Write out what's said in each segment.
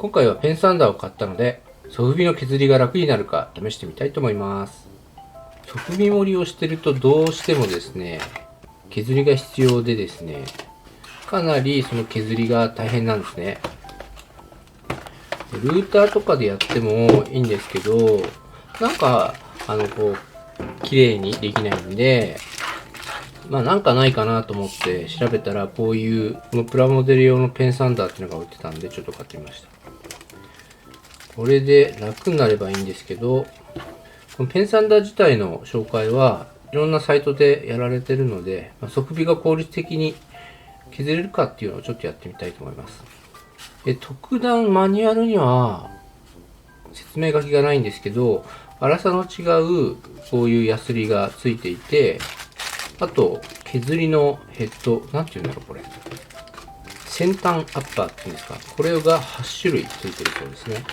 今回はペンサンダーを買ったので、ソフビの削りが楽になるか試してみたいと思います。ソフビ盛りをしてるとどうしてもですね、削りが必要でですね、かなりその削りが大変なんですね。ルーターとかでやってもいいんですけど、なんか、綺麗にできないんで、なんかないかなと思って調べたら、こういう、このプラモデル用のペンサンダーっていうのが売ってたんで、ちょっと買ってみました。これで楽になればいいんですけど、このペンサンダー自体の紹介はいろんなサイトでやられてるので、ソフビが効率的に削れるかっていうのをちょっとやってみたいと思います。特段マニュアルには説明書きがないんですけど、粗さの違うこういうヤスリがついていて、あと削りのヘッド、なんていうんだろうこれ。先端アッパーっていうんですか。これが8種類ついてるそうですね。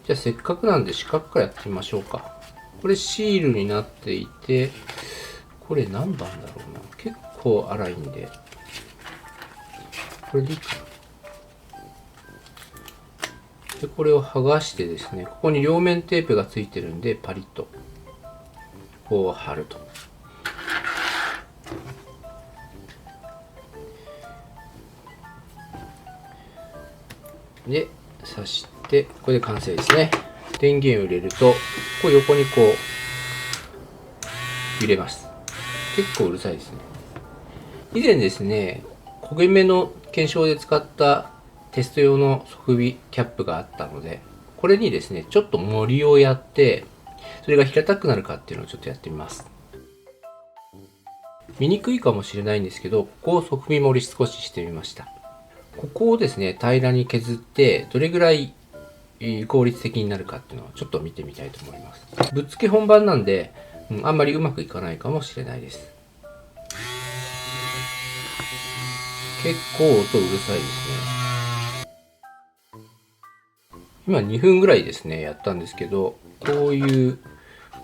じゃあせっかくなんで四角からやってみましょうか。これシールになっていて、これ何番だろうな。結構粗いんで。これでいいかな。で、これを剥がしてですね、ここに両面テープがついてるんで、パリッと、こう貼ると。で、刺して、これで完成ですね。電源を入れると、こう横にこう、揺れます。結構うるさいですね。以前ですね、焦げ目の検証で使ったテスト用のソフビキャップがあったので、これにですね、ちょっと盛りをやって、それが平たくなるかっていうのをちょっとやってみます。見にくいかもしれないんですけど、ここをソフビ盛り少ししてみました。ここをですね、平らに削って、どれぐらい効率的になるかっていうのをちょっと見てみたいと思います。ぶっつけ本番なんで、あんまりうまくいかないかもしれないです。結構音うるさいですね。今2分ぐらいですね、やったんですけど、こういう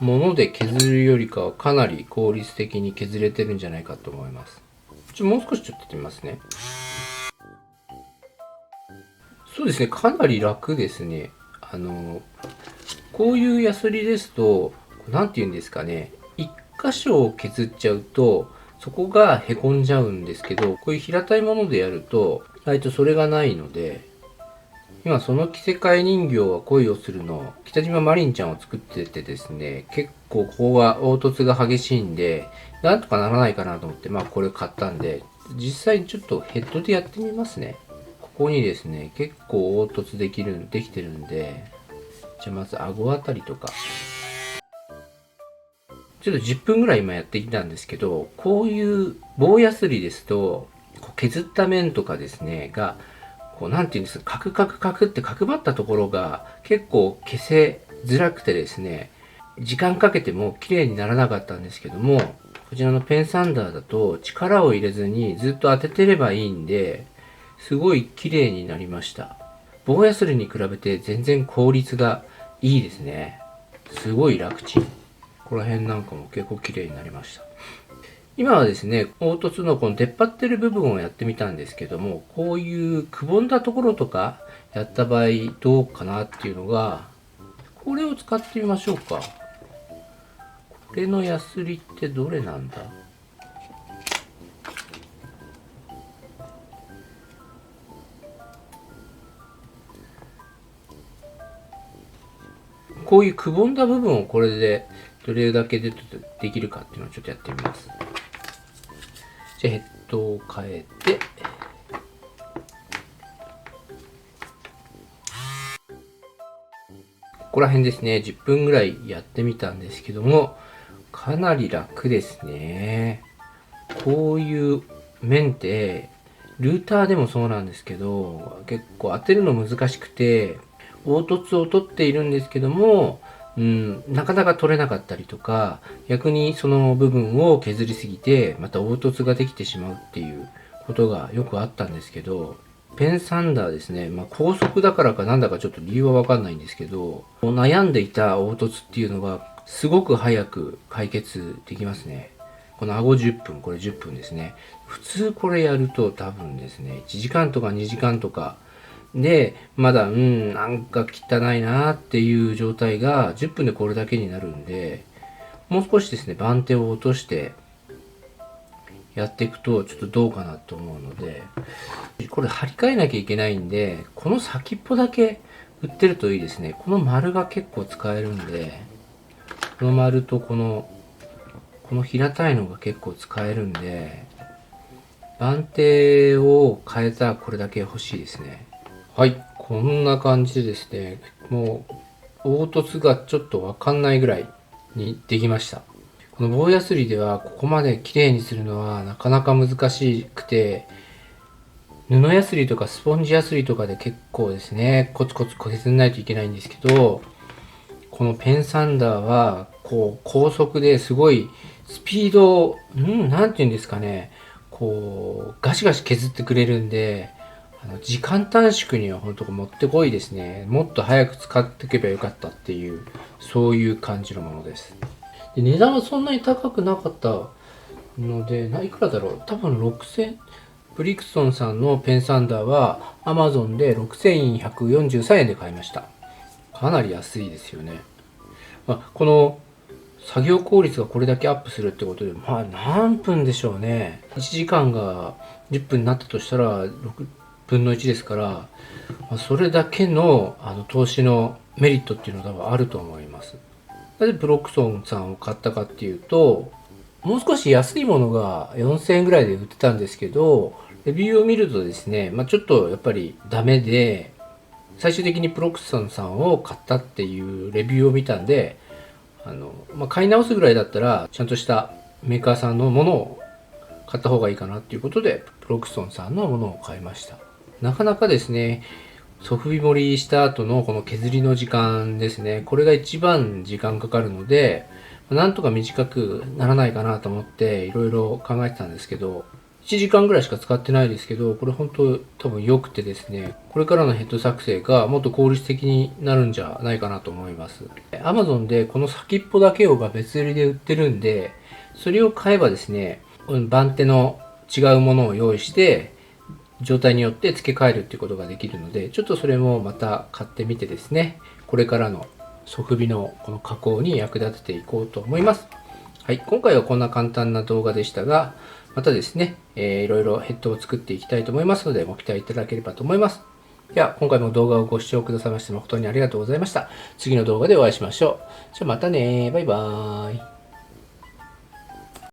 もので削るよりかはかなり効率的に削れてるんじゃないかと思います。もう少しちょっとやってみますね。そうですね、かなり楽ですね。こういうヤスリですと、なんて言うんですかね、一箇所を削っちゃうと、そこがへこんじゃうんですけど、こういう平たいものでやると、意外とそれがないので、今その着せ替え人形は恋をするの北島マリンちゃんを作っててですね、結構ここが凹凸が激しいんで、なんとかならないかなと思って、これ買ったんで、実際にちょっとヘッドでやってみますね。ここにですね、結構凹凸できてるんで、じゃあまず顎あたりとか、ちょっと10分ぐらい今やってきたんですけど、こういう棒ヤスリですと、削った面とかですね、が、なんていうんですか、カクカクカクって角張ったところが結構消せづらくてですね、時間かけても綺麗にならなかったんですけども、こちらのペンサンダーだと力を入れずにずっと当ててればいいんで、すごい綺麗になりました。棒ヤスリに比べて全然効率がいいですね。すごい楽ちん。ここら辺なんかも結構綺麗になりました。今はですね、凹凸のこの出っ張ってる部分をやってみたんですけども、こういうくぼんだところとかやった場合どうかなっていうのが、これを使ってみましょうか。これのヤスリってどれなんだ？こういうくぼんだ部分をこれでどれだけできるかっていうのをちょっとやってみます。じゃあヘッドを変えて、ここら辺ですね、10分ぐらいやってみたんですけども、かなり楽ですね。こういう面って、ルーターでもそうなんですけど、結構当てるの難しくて、凹凸を取っているんですけども、なかなか取れなかったりとか、逆にその部分を削りすぎて、また凹凸ができてしまうっていうことがよくあったんですけど、ペンサンダーですね。高速だからかなんだかちょっと理由はわかんないんですけど、悩んでいた凹凸っていうのがすごく早く解決できますね。この顎10分、これ10分ですね。普通これやると多分ですね、1時間とか2時間とかで、まだ、なんか汚いなっていう状態が10分でこれだけになるんで、もう少しですね、番手を落としてやっていくとちょっとどうかなと思うので、これ張り替えなきゃいけないんで、この先っぽだけ売ってるといいですね。この丸が結構使えるんで、この丸とこの平たいのが結構使えるんで、番手を変えたらこれだけ欲しいですね。はい、こんな感じでですね、もう凹凸がちょっとわかんないぐらいにできました。この棒ヤスリではここまで綺麗にするのはなかなか難しくて、布ヤスリとかスポンジヤスリとかで結構ですね、コツコツ削らないといけないんですけど、このペンサンダーはこう高速ですごいスピードを、なんていうんですかね、こうガシガシ削ってくれるんで、時間短縮には本当もってこいですね。もっと早く使っていけばよかったっていう、そういう感じのものです。で、値段はそんなに高くなかったので、いくらだろう、多分6000、ブリクソンさんのペンサンダーは Amazon で6143円で買いました。かなり安いですよね。この作業効率がこれだけアップするってことで、何分でしょうね。1時間が10分になったとしたら6分の1ですから、それだけの投資のメリットっていうのが多分あると思います。なぜブロックソンさんを買ったかっていうと、もう少し安いものが4000円ぐらいで売ってたんですけど、レビューを見るとですね、ちょっとやっぱりダメで、最終的にブロックソンさんを買ったっていうレビューを見たんで、買い直すぐらいだったらちゃんとしたメーカーさんのものを買った方がいいかなっていうことで、ブロックソンさんのものを買いました。なかなかですね、ソフビ盛りした後のこの削りの時間ですね、これが一番時間かかるので、なんとか短くならないかなと思っていろいろ考えてたんですけど、1時間ぐらいしか使ってないですけど、これ本当多分良くてですね、これからのヘッド作成がもっと効率的になるんじゃないかなと思います。Amazon でこの先っぽだけをが別売りで売ってるんで、それを買えばですね、番手の違うものを用意して、状態によって付け替えるっていうことができるので、ちょっとそれもまた買ってみてですね、これからのソフビのこの加工に役立てていこうと思います。はい、今回はこんな簡単な動画でしたが、またですね、いろいろヘッドを作っていきたいと思いますので、ご期待いただければと思います。では、今回も動画をご視聴くださいまして誠にありがとうございました。次の動画でお会いしましょう。じゃあまたね、バイバーイ。